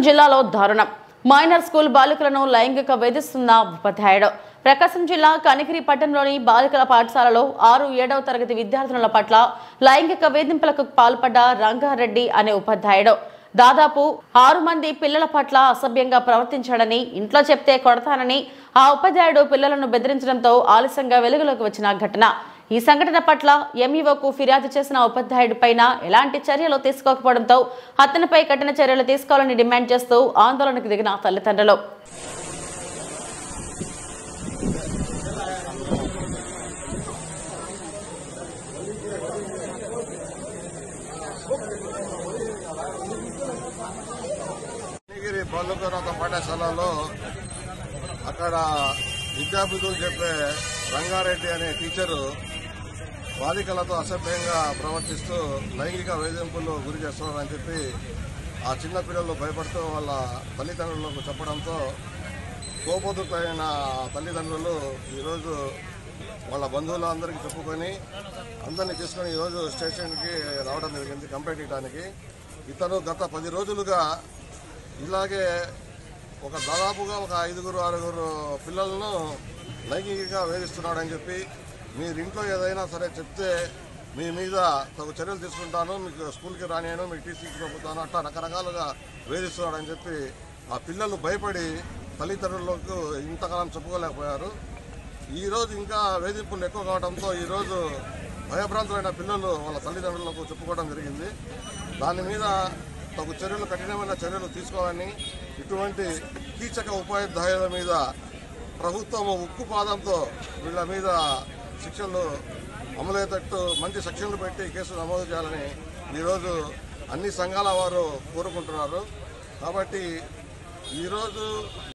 జిల్లాలో దారుణం. Minor school బాలికలను లైంగిక వేధిస్తున్న ఉపాధ్యాయుడు. ప్రకాశం జిల్లా కనిగిరి పట్టణంలోని బాలికల పాఠశాలలో 6-7వ తరగతి విద్యార్థుల పట్ల లైంగిక వేధింపులకు పాల్పడ్డ రంగారెడ్డి అనే ఉపాధ్యాయుడు దాదాపు 6 మంది పిల్లల పట్ల అసభ్యంగా ప్రవర్తించాడని, ఇంట్లో చెప్తే కొడతానని ఆ ఉపాధ్యాయుడు పిల్లలను బెదిరించడంతో ఆలస్యంగా వెలుగులోకి వచ్చిన ఘటన. ఈ సంఘటన పట్ల ఎంఈఓకు ఫిర్యాదు చేసిన ఉపాధ్యాయుడిపైన ఎలాంటి చర్యలు తీసుకోకపోవడంతో అతనిపై కఠిన చర్యలు తీసుకోవాలని డిమాండ్ చేస్తూ ఆందోళనకు దిగిన తల్లిదండ్రులు. బాలుకన్నత పాఠశాలలో అక్కడ విద్యార్థులు చెప్పే రంగారెడ్డి అనే టీచరు బాలికలతో అసభ్యంగా ప్రవర్తిస్తూ లైంగిక వేధింపులు గురి చేస్తున్నారని చెప్పి ఆ చిన్న పిల్లలు భయపడుతూ వాళ్ళ తల్లిదండ్రులకు చెప్పడంతో కోపోతులైన తల్లిదండ్రులు ఈరోజు వాళ్ళ బంధువులందరికీ చెప్పుకొని అందరినీ తీసుకొని ఈరోజు స్టేషన్కి రావడం జరిగింది కంప్లైంట్ ఇవ్వడానికి. ఇతను గత 10 రోజులుగా ఇలాగే దాదాపుగా 5-6 పిల్లలను లైంగికంగా వేధిస్తున్నాడని చెప్పి, మీరు ఇంట్లో ఏదైనా సరే చెప్తే మీ మీద తగు చర్యలు తీసుకుంటాను, మీకు స్కూల్కి రానియను, మీకు టీసీకి పంపుతాను, అట్లా రకరకాలుగా వేధిస్తున్నాడని చెప్పి ఆ పిల్లలు భయపడి తల్లిదండ్రులకు ఇంతకాలం చెప్పుకోలేకపోయారు. ఈరోజు ఇంకా వేధింపులు ఎక్కువ కావడంతో ఈరోజు భయభ్రాంతులైన పిల్లలు వాళ్ళ తల్లిదండ్రులకు చెప్పుకోవడం జరిగింది. దాని మీద తగు చర్యలు, కఠినమైన చర్యలు తీసుకోవాలని, ఇటువంటి కీచక ఉపాధ్యాయుల మీద ప్రభుత్వం ఉక్కు పాదంతో వీళ్ళ మీద శిక్షలు అమలయ్యేటట్టు మంచి సెక్షన్లు పెట్టి కేసులు నమోదు చేయాలని ఈరోజు అన్ని సంఘాల వారు కోరుకుంటున్నారు. కాబట్టి ఈరోజు